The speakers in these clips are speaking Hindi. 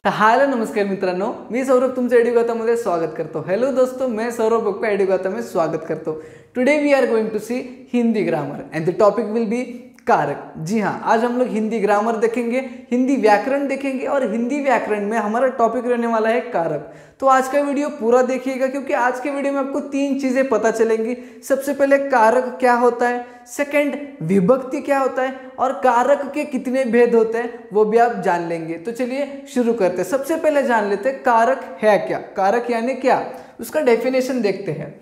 हॅलो नमस्कार मित्रांनो, मी सौरभ तुमचं एडुगातामध्ये स्वागत करतो। हेलो दोस्तों, मैं सौरभ बप्पा एडुगाता में स्वागत करता हूँ। Today we are going to see Hindi grammar and the topic will be karak. जी हाँ, आज हम लोग हिंदी ग्रामर देखेंगे, हिंदी व्याकरण देखेंगे और हिंदी व्याकरण में हमारा टॉपिक रहने वाला है कारक। तो आज का वीडियो पूरा देखिएगा क्योंकि आज के वीडियो में आपको तीन चीजें पता चलेंगी। सबसे पहले कारक क्या होता है, सेकंड विभक्ति क्या होता है और कारक के कितने भेद होते हैं वो भी आप जान लेंगे। तो चलिए शुरू करते हैं। सबसे पहले जान लेते हैं कारक है क्या। कारक यानी क्या, उसका डेफिनेशन देखते हैं।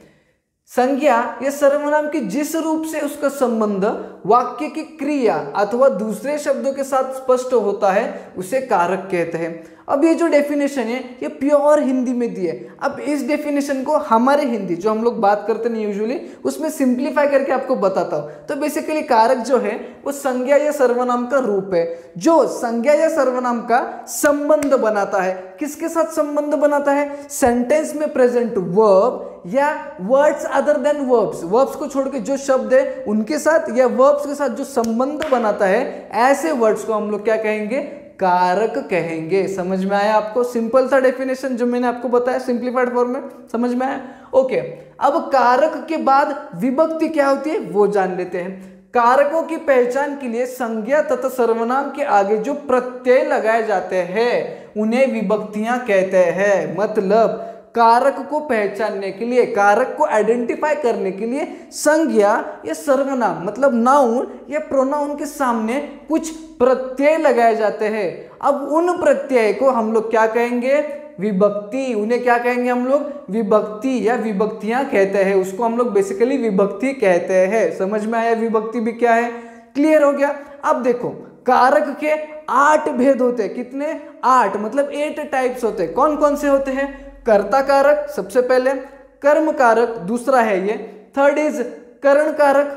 संज्ञा या सर्वनाम की जिस रूप से उसका संबंध वाक्य की क्रिया अथवा दूसरे शब्दों के साथ स्पष्ट होता है उसे कारक कहते हैं। अब ये जो डेफिनेशन है ये प्योर हिंदी में दी है। अब इस डेफिनेशन को हमारे हिंदी जो हम लोग बात करते हैं यूजुअली उसमें सिंप्लीफाई करके आपको बताता हूँ। तो बेसिकली कारक जो है वो संज्ञा या सर्वनाम का रूप है जो संज्ञा या सर्वनाम का संबंध बनाता है। किसके साथ संबंध बनाता है? सेंटेंस में प्रेजेंट वर्ब या words other than verbs, verbs को छोड़ के जो शब्द है उनके साथ या वर्ब्स के साथ जो संबंध बनाता है, ऐसे वर्ड्स को हम लोग क्या कहेंगे? कारक कहेंगे। समझ में आया आपको? सिंपल सा डेफिनेशन जो मैंने आपको बताया सिंप्लीफाइड फॉर्म में, समझ में आया? ओके, अब कारक के बाद विभक्ति क्या होती है वो जान लेते हैं। कारकों की पहचान के लिए संज्ञा तथा सर्वनाम के आगे जो प्रत्यय लगाए जाते हैं उन्हें विभक्तियां कहते हैं। मतलब कारक को पहचानने के लिए, कारक को आइडेंटिफाई करने के लिए संज्ञा या सर्वनाम मतलब नाउन या प्रोनाउन के सामने कुछ प्रत्यय लगाए जाते हैं। अब उन प्रत्यय को हम लोग क्या कहेंगे? विभक्ति। उन्हें क्या कहेंगे हम लोग? विभक्ति या विभक्तियां कहते हैं। उसको हम लोग बेसिकली विभक्ति कहते हैं। समझ में आया विभक्ति भी क्या है? क्लियर हो गया? अब देखो, कारक के 8 भेद होते हैं। कितने? 8, मतलब 8 टाइप्स होते हैं। कौन कौन से होते हैं? कर्ता कारक सबसे पहले, कर्म कारक दूसरा है ये, थर्ड इज करण कारक,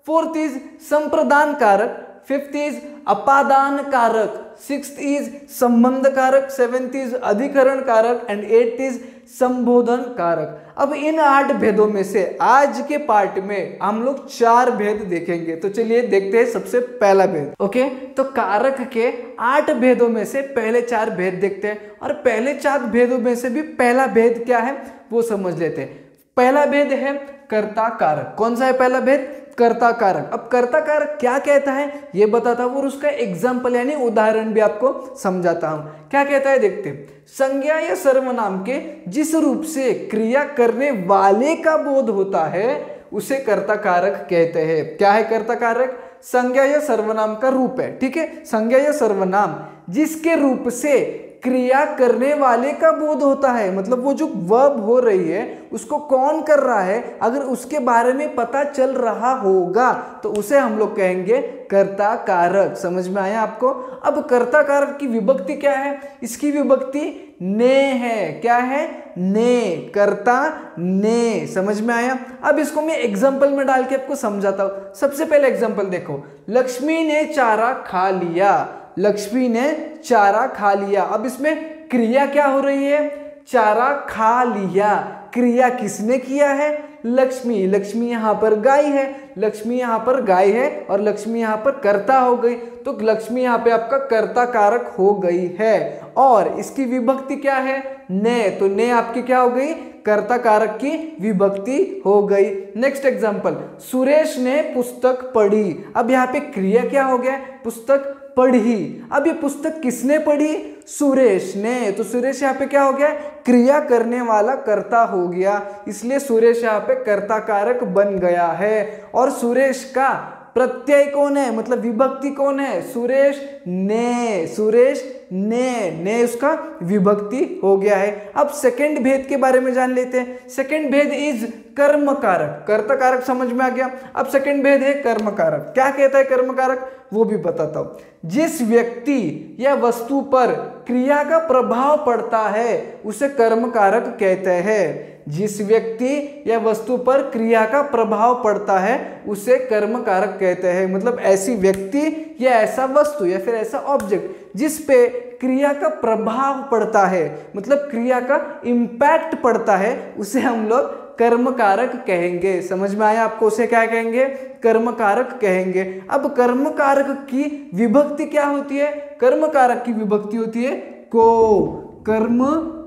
फोर्थ इज संप्रदान कारक, फिफ्थ इज अपादान कारक, सिक्स्थ इज संबंध कारक, सेवेंथ इज अधिकरण कारक एंड एट्थ इज संबोधन कारक। अब इन 8 भेदों में से आज के पार्ट में हम लोग 4 भेद देखेंगे। तो चलिए देखते हैं सबसे पहला भेद। ओके, तो कारक के 8 भेदों में से पहले 4 भेद देखते हैं और पहले 4 भेदों में से भी पहला भेद क्या है वो समझ लेते हैं। पहला भेद है कर्ता कारक। कौन सा है पहला भेद? कर्ता कारक। अब कर्ता कारक क्या कहता है ये बताता हूं और उसका एग्जाम्पल यानी उदाहरण भी आपको समझाता हूं। क्या कहता है देखते हैं। संज्ञा या सर्वनाम के जिस रूप से क्रिया करने वाले का बोध होता है उसे कर्ता कारक कहते हैं। क्या है कर्ता कारक? संज्ञा या सर्वनाम का रूप है। ठीक है, संज्ञा या सर्वनाम जिसके रूप से क्रिया करने वाले का बोध होता है, मतलब वो जो वर्ब हो रही है उसको कौन कर रहा है, अगर उसके बारे में पता चल रहा होगा तो उसे हम लोग कहेंगे कर्ता कारक। समझ में आया आपको? अब कर्ता कारक की विभक्ति क्या है? इसकी विभक्ति ने है। क्या है? ने, कर्ता ने। समझ में आया? अब इसको मैं एग्जांपल में डाल के आपको समझाता हूं। सबसे पहले एग्जांपल देखो, लक्ष्मी ने चारा खा लिया। लक्ष्मी ने चारा खा लिया। अब इसमें क्रिया क्या हो रही है? चारा खा लिया। क्रिया किसने किया है? लक्ष्मी। लक्ष्मी यहां पर गाय है, लक्ष्मी यहां पर गाय है और लक्ष्मी यहां पर कर्ता हो गई। तो लक्ष्मी यहां पे आपका कर्ता कारक हो गई है और इसकी विभक्ति क्या है? ने। तो ने आपकी क्या हो गई? कर्ता कारक की विभक्ति हो गई। नेक्स्ट एग्जांपल, सुरेश ने पुस्तक पढ़ी। अब यहाँ पे क्रिया क्या हो गया? पुस्तक पढ़ी। अब ये पुस्तक किसने पढ़ी? सुरेश ने। तो सुरेश यहाँ पे क्या हो गया? क्रिया करने वाला कर्ता हो गया, इसलिए सुरेश यहाँ पे कर्ता कारक बन गया है। और सुरेश का प्रत्यय कौन है, मतलब विभक्ति कौन है? सुरेश ने। सुरेश ने उसका विभक्ति हो गया है। अब सेकंड भेद के बारे में जान लेते हैं। सेकंड भेद इज कर्म कारक। कर्ता कारक समझ में आ गया। अब सेकंड भेद है कर्म कारक। क्या कहता है कर्म कारक वो भी बताता हूं। जिस व्यक्ति या वस्तु पर क्रिया का प्रभाव पड़ता है उसे कर्म कारक कहते हैं। जिस व्यक्ति या वस्तु पर क्रिया का प्रभाव पड़ता है उसे कर्म कारक कहते हैं। मतलब ऐसी व्यक्ति या ऐसा वस्तु या फिर ऐसा ऑब्जेक्ट जिस पे क्रिया का प्रभाव पड़ता है, मतलब क्रिया का इम्पैक्ट पड़ता है, उसे हम लोग कर्म कारक कहेंगे। समझ में आया आपको? उसे क्या कहेंगे? कर्म कारक कहेंगे। अब कर्म कारक की विभक्ति क्या होती है? कर्म कारक की विभक्ति होती है को, कर्म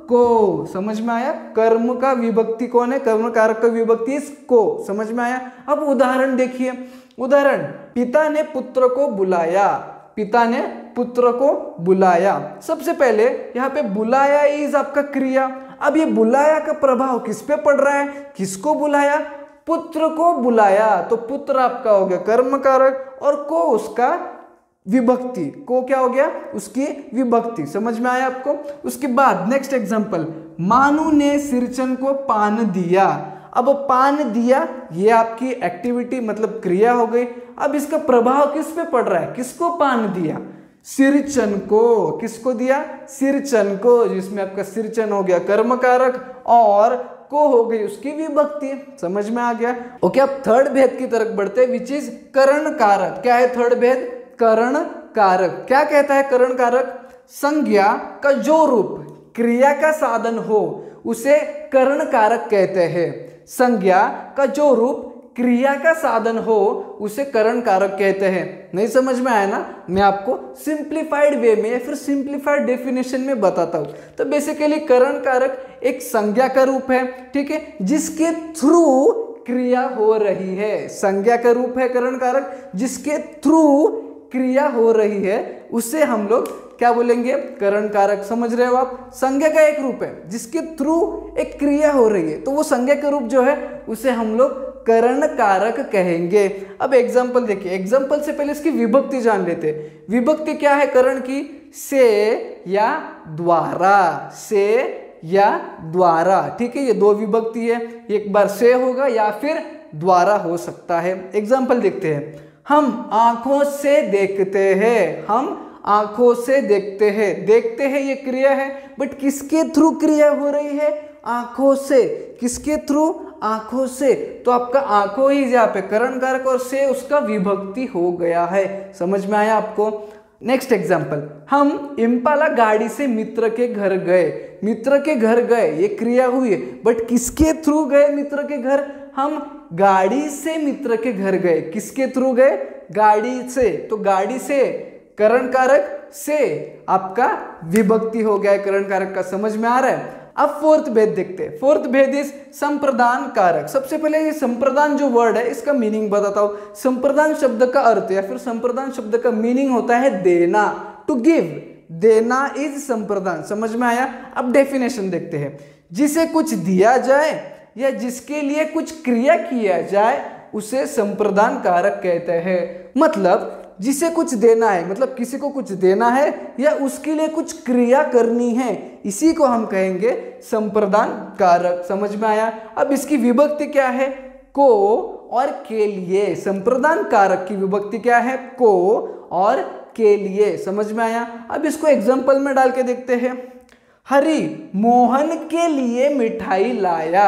को, समझ में आया। कर्म का विभक्ति कौन है, कर्म कारक का विभक्ति को, समझ में आया। अब उदाहरण देखिए, उदाहरण, पिता ने पुत्र को बुलाया, पिता ने पुत्र को बुलाया। सबसे पहले यहाँ पे बुलाया इज आपका क्रिया। अब ये बुलाया का प्रभाव किस पे पड़ रहा है, किसको बुलाया, पुत्र को बुलाया, तो पुत्र आपका हो गया कर्म कारक और को उसका विभक्ति, को क्या हो गया, उसकी विभक्ति, समझ में आया आपको। उसके बाद नेक्स्ट एग्जांपल, मानू ने सिरचन को पान दिया। अब पान दिया ये आपकी एक्टिविटी मतलब क्रिया हो गई। अब इसका प्रभाव किस पे पड़ रहा है, किसको पान दिया, सिरचन को, किसको दिया, सिरचन को, जिसमें आपका सिरचन हो गया कर्म कारक और को हो गई उसकी विभक्ति, समझ में आ गया। ओके, अब थर्ड भेद की तरफ बढ़ते हैं, विच इज करण कारक। क्या है थर्ड भेद, करण कारक। क्या कहता है करण कारक, संज्ञा का जो रूप क्रिया का साधन हो उसे करण कारक कहते हैं। संज्ञा का जो रूप क्रिया का साधन हो उसे करण कारक कहते हैं। नहीं समझ में आया ना, मैं आपको सिंप्लीफाइड वे में या फिर सिंप्लीफाइड डेफिनेशन में बताता हूं। तो बेसिकली करण कारक एक संज्ञा का रूप है, ठीक है, जिसके थ्रू क्रिया हो रही है। संज्ञा का रूप है करण कारक, जिसके थ्रू क्रिया हो रही है उसे हम लोग क्या बोलेंगे, करण कारक। समझ रहे हो आप, संज्ञा का एक रूप है जिसके थ्रू एक क्रिया हो रही है, तो वो संज्ञा का रूप जो है उसे हम लोग करण कारक कहेंगे। अब एग्जाम्पल देखिए, एग्जाम्पल से पहले इसकी विभक्ति जान लेते। विभक्ति क्या है करण की, से या द्वारा, से या द्वारा, ठीक है, ये दो विभक्ति है, एक बार से होगा या फिर द्वारा हो सकता है। एग्जाम्पल देखते हैं, हम आंखों से देखते हैं, हम आंखों से देखते हैं, देखते हैं ये क्रिया है, बट किसके थ्रू क्रिया हो रही है, आंखों से, किसके थ्रू, आंखों से, तो आपका आंखों ही यहाँ पे करण कारक और से उसका विभक्ति हो गया है। समझ में आया आपको। नेक्स्ट एग्जांपल, हम इम्पाला गाड़ी से मित्र के घर गए, मित्र के घर गए ये क्रिया हुई है, बट किसके थ्रू गए मित्र के घर, हम गाड़ी से मित्र के घर गए, किसके थ्रू गए, गाड़ी से, तो गाड़ी से करण कारक से आपका विभक्ति हो गया है करण कारक का। समझ में आ रहा है। अब फोर्थ भेद देखते हैं। फोर्थ भेद इज संप्रदान कारक। सबसे पहले ये संप्रदान जो वर्ड है इसका मीनिंग बताता हूं। संप्रदान शब्द का अर्थ या फिर संप्रदान शब्द का मीनिंग होता है देना, टू गिव, देना इज संप्रदान। समझ में आया। अब डेफिनेशन देखते हैं, जिसे कुछ दिया जाए या जिसके लिए कुछ क्रिया किया जाए उसे संप्रदान कारक कहते हैं। मतलब जिसे कुछ देना है, मतलब किसी को कुछ देना है या उसके लिए कुछ क्रिया करनी है, इसी को हम कहेंगे संप्रदान कारक। समझ में आया। अब इसकी विभक्ति क्या है, को और के लिए। संप्रदान कारक की विभक्ति क्या है, को और के लिए। समझ में आया। अब इसको एग्जाम्पल में डाल के देखते हैं। हरि मोहन के लिए मिठाई लाया,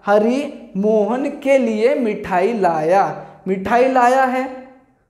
हरि मोहन के लिए मिठाई लाया, मिठाई लाया है,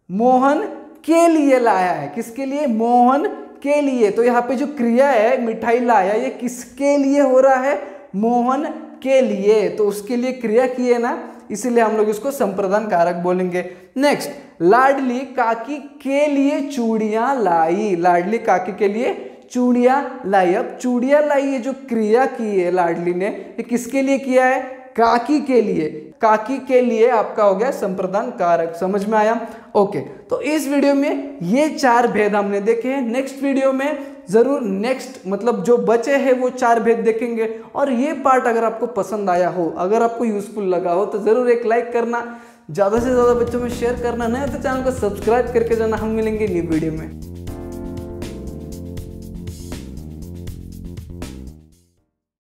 मोहन के लिए लाया है, किसके लिए, मोहन के लिए। तो यहाँ पे जो क्रिया है मिठाई लाया ये किसके लिए हो रहा है, मोहन के लिए, तो उसके लिए क्रिया की है ना, इसीलिए हम लोग इसको संप्रदान कारक बोलेंगे। नेक्स्ट, लाडली काकी के लिए चूड़ियां लाई, लाडली काकी के लिए चूड़ियां लाई। अब चूड़ियां लाई ये जो क्रिया की है लाडली ने, ये किसके लिए किया है, काकी के लिए, काकी के लिए आपका हो गया संप्रदान कारक। समझ में आया। ओके, तो इस वीडियो में ये 4 भेद हमने देखे हैं। नेक्स्ट वीडियो में जरूर नेक्स्ट मतलब जो बचे हैं वो 4 भेद देखेंगे। और ये पार्ट अगर आपको पसंद आया हो, अगर आपको यूजफुल लगा हो तो जरूर एक लाइक करना, ज़्यादा से ज़्यादा बच्चों में शेयर करना, नहीं तो चैनल को सब्सक्राइब करके जाना। हम मिलेंगे न्यू वीडियो में।